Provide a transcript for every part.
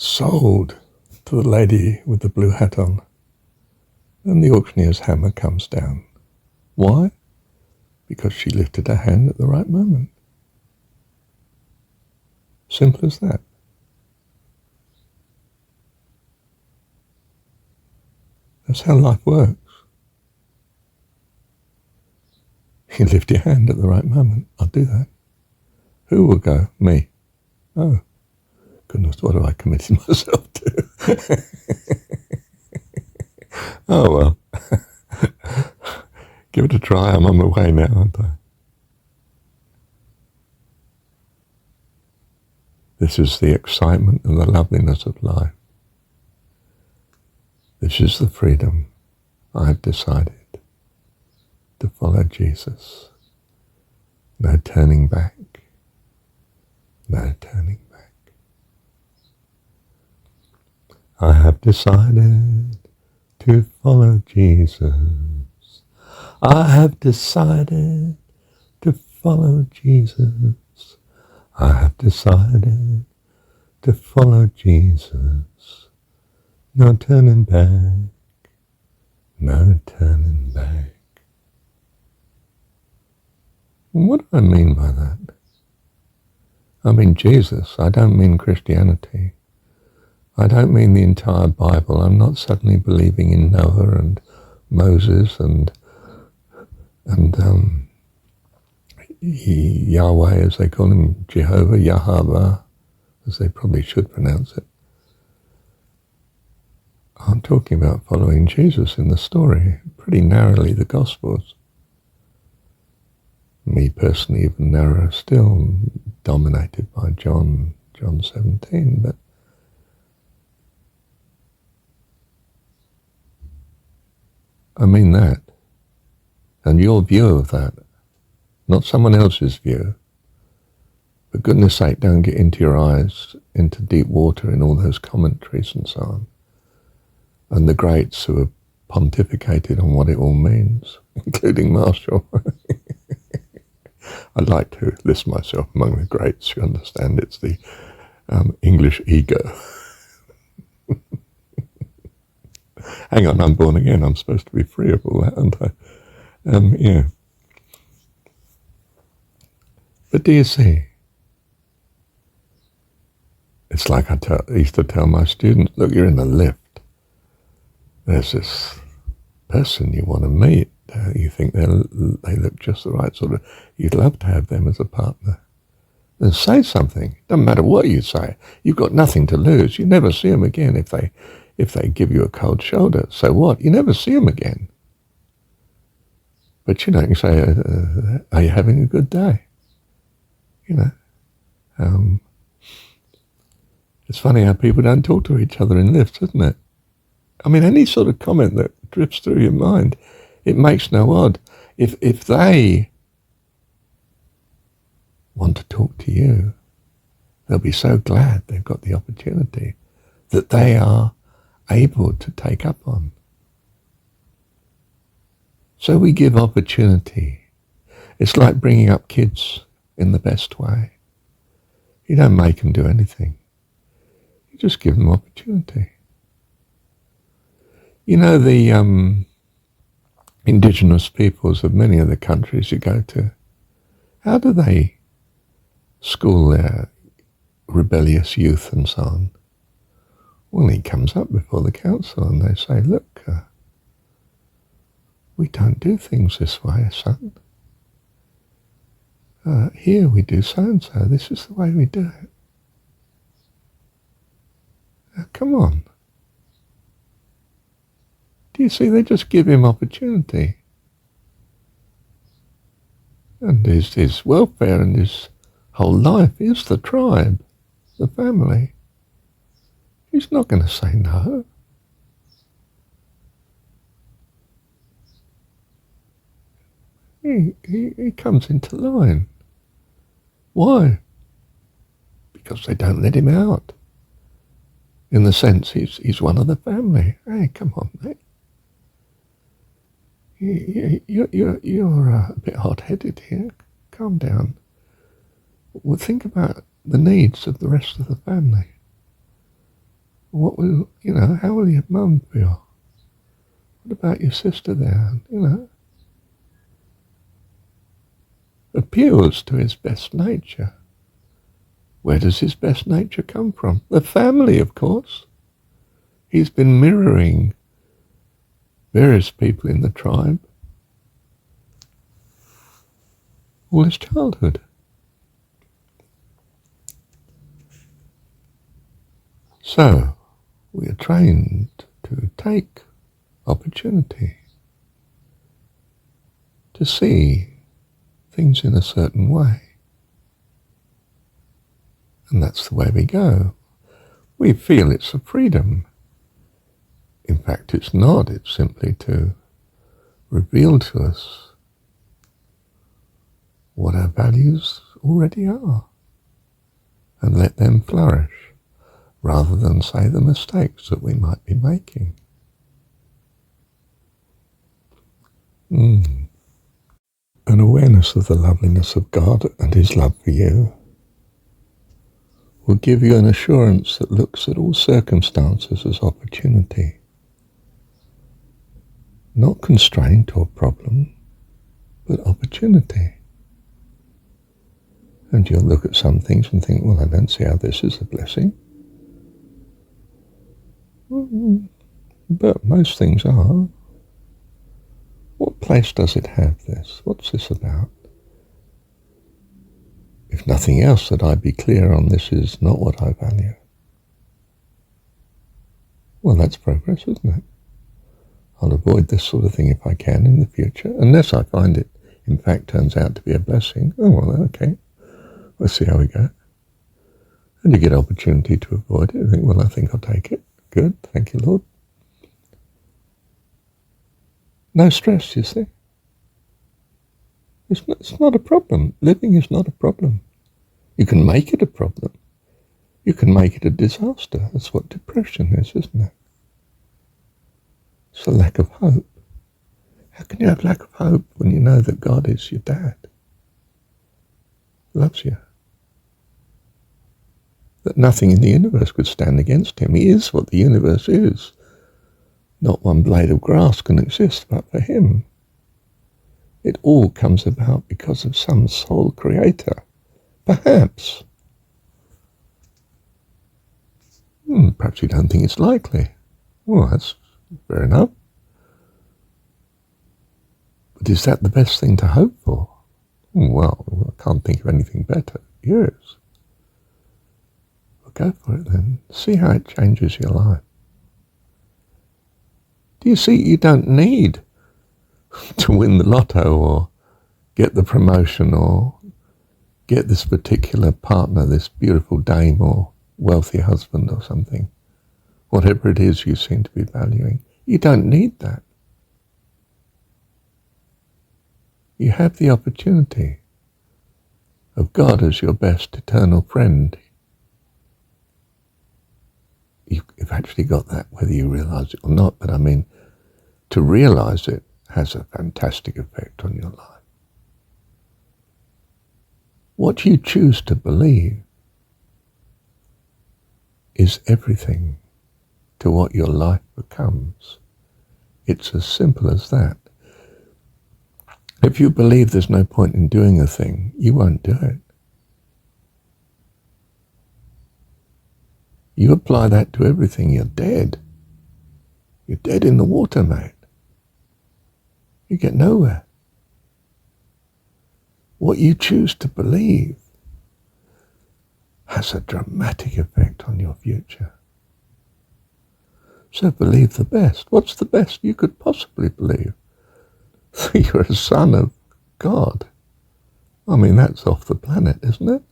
Sold to the lady with the blue hat on. And the auctioneer's hammer comes down. Why? Because she lifted her hand at the right moment. Simple as that. That's how life works. You lift your hand at the right moment. I'll do that. Who will go? Me. Oh, goodness, what have I committed myself to? Oh, well. Give it a try. I'm on my way now, aren't I? This is the excitement and the loveliness of life. This is the freedom I've decided to follow Jesus. No turning back. No turning back. I have decided to follow Jesus. I have decided to follow Jesus. I have decided to follow Jesus. No turning back. No turning back. What do I mean by that? I mean Jesus. I don't mean Christianity. I don't mean the entire Bible. I'm not suddenly believing in Noah and Moses and Yahweh, as they call him, Jehovah, Yahweh, as they probably should pronounce it. I'm talking about following Jesus in the story, pretty narrowly the Gospels. Me personally, even narrower still, dominated by John 17, but I mean that. And your view of that, not someone else's view. For goodness sake, don't get into your eyes, into deep water in all those commentaries and so on. And the greats who have pontificated on what it all means, including Marshall. I'd like to list myself among the greats who understand it's the English ego. Hang on, I'm born again. I'm supposed to be free of all that, aren't I? Yeah. But do you see? It's like I used to tell my students, look, you're in the lift. There's this person you want to meet. You think they look just the right sort of... You'd love to have them as a partner. Then say something. Doesn't matter what you say. You've got nothing to lose. You never see them again if they give you a cold shoulder. So what? You never see them again. But you can say, are you having a good day? It's funny how people don't talk to each other in lifts, isn't it? I mean, any sort of comment that drifts through your mind, it makes no odd. If they want to talk to you, they'll be so glad they've got the opportunity that they are able to take up on. So we give opportunity. It's like bringing up kids in the best way. You don't make them do anything. You just give them opportunity. You know, the indigenous peoples of many of the countries you go to, how do they school their rebellious youth and so on? Well, he comes up before the council and they say, look, we don't do things this way, son. Here we do so-and-so. This is the way we do it. Come on. Do you see? They just give him opportunity. And his welfare and his whole life is the tribe, the family. He's not going to say no. He comes into line. Why? Because they don't let him out. In the sense he's one of the family. Hey, come on, mate. You're a bit hot-headed here. Calm down. Well, think about the needs of the rest of the family. What will, how will your mum feel? What about your sister there? Appeals to his best nature. Where does his best nature come from? The family, of course. He's been mirroring various people in the tribe all his childhood. So, we are trained to take opportunity, to see things in a certain way. And that's the way we go. We feel it's a freedom. In fact, it's not. It's simply to reveal to us what our values already are and let them flourish, rather than say the mistakes that we might be making. An awareness of the loveliness of God and his love for you will give you an assurance that looks at all circumstances as opportunity, not constraint or problem, but opportunity. And you'll look at some things and think, well, I don't see how this is a blessing. But most things are. What place does it have, this? What's this about? If nothing else, that I be clear on this is not what I value. Well, that's progress, isn't it? I'll avoid this sort of thing if I can in the future, unless I find it, in fact, turns out to be a blessing. Oh, well, okay. Let's see how we go. And you get opportunity to avoid it. You think, well, I think I'll take it. Good. Thank you, Lord. No stress, you see. It's not a problem. Living is not a problem. You can make it a problem. You can make it a disaster. That's what depression is, isn't it? It's a lack of hope. How can you have lack of hope when you know that God is your dad? Loves you. That nothing in the universe could stand against him. He is what the universe is. Not one blade of grass can exist but for him. It all comes about because of some soul creator. Perhaps. Perhaps you don't think it's likely. Well, that's fair enough. But is that the best thing to hope for? Well, I can't think of anything better. Yes. Well, go for it then. See how it changes your life. Do you see, you don't need to win the lotto or get the promotion or get this particular partner, this beautiful dame or wealthy husband or something. Whatever it is you seem to be valuing. You don't need that. You have the opportunity of God as your best eternal friend. You've actually got that, whether you realize it or not, but I mean, to realize it has a fantastic effect on your life. What you choose to believe is everything to what your life becomes. It's as simple as that. If you believe there's no point in doing a thing, you won't do it. You apply that to everything, you're dead. You're dead in the water, mate. You get nowhere. What you choose to believe has a dramatic effect on your future. So believe the best. What's the best you could possibly believe? You're a son of God. I mean, that's off the planet, isn't it?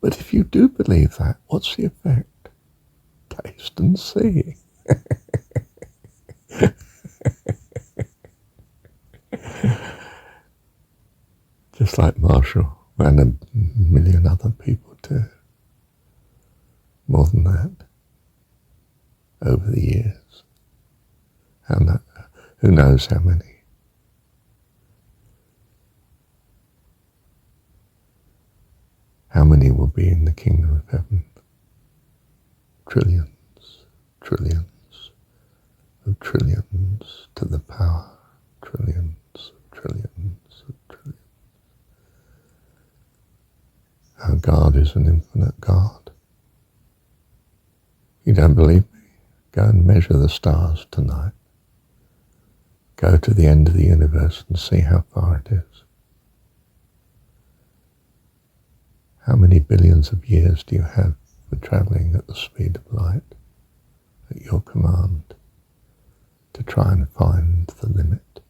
But if you do believe that, what's the effect? Taste and see. Just like Marshall and a million other people too. More than that. Over the years. Who knows how many. How many will be in the kingdom of heaven? trillions, trillions of trillions to the power, trillions of trillions of trillions. Our God is an infinite God. You don't believe me? Go and measure the stars tonight. Go to the end of the universe and see how far it is. How many billions of years do you have for travelling at the speed of light at your command to try and find the limit?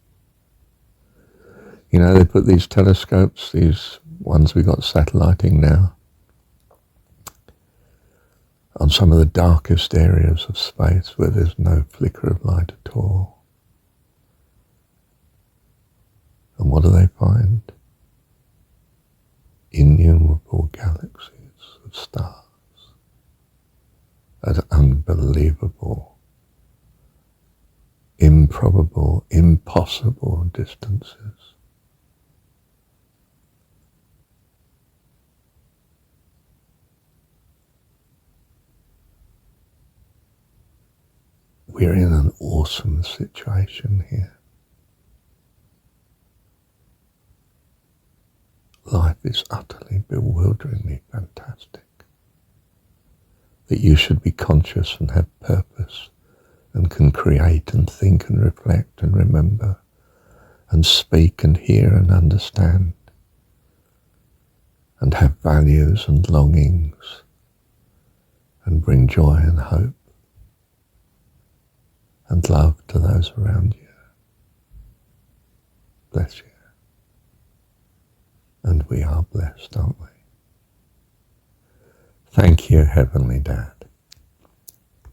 You know, they put these telescopes, these ones we got satelliting now, on some of the darkest areas of space where there's no flicker of light at all. And what do they find? Innumerable galaxies of stars at unbelievable, improbable, impossible distances. We're in an awesome situation here. Life is utterly, bewilderingly fantastic. That you should be conscious and have purpose and can create and think and reflect and remember and speak and hear and understand and have values and longings and bring joy and hope and love to those around you. Bless you. And we are blessed, aren't we? Thank you, Heavenly Dad.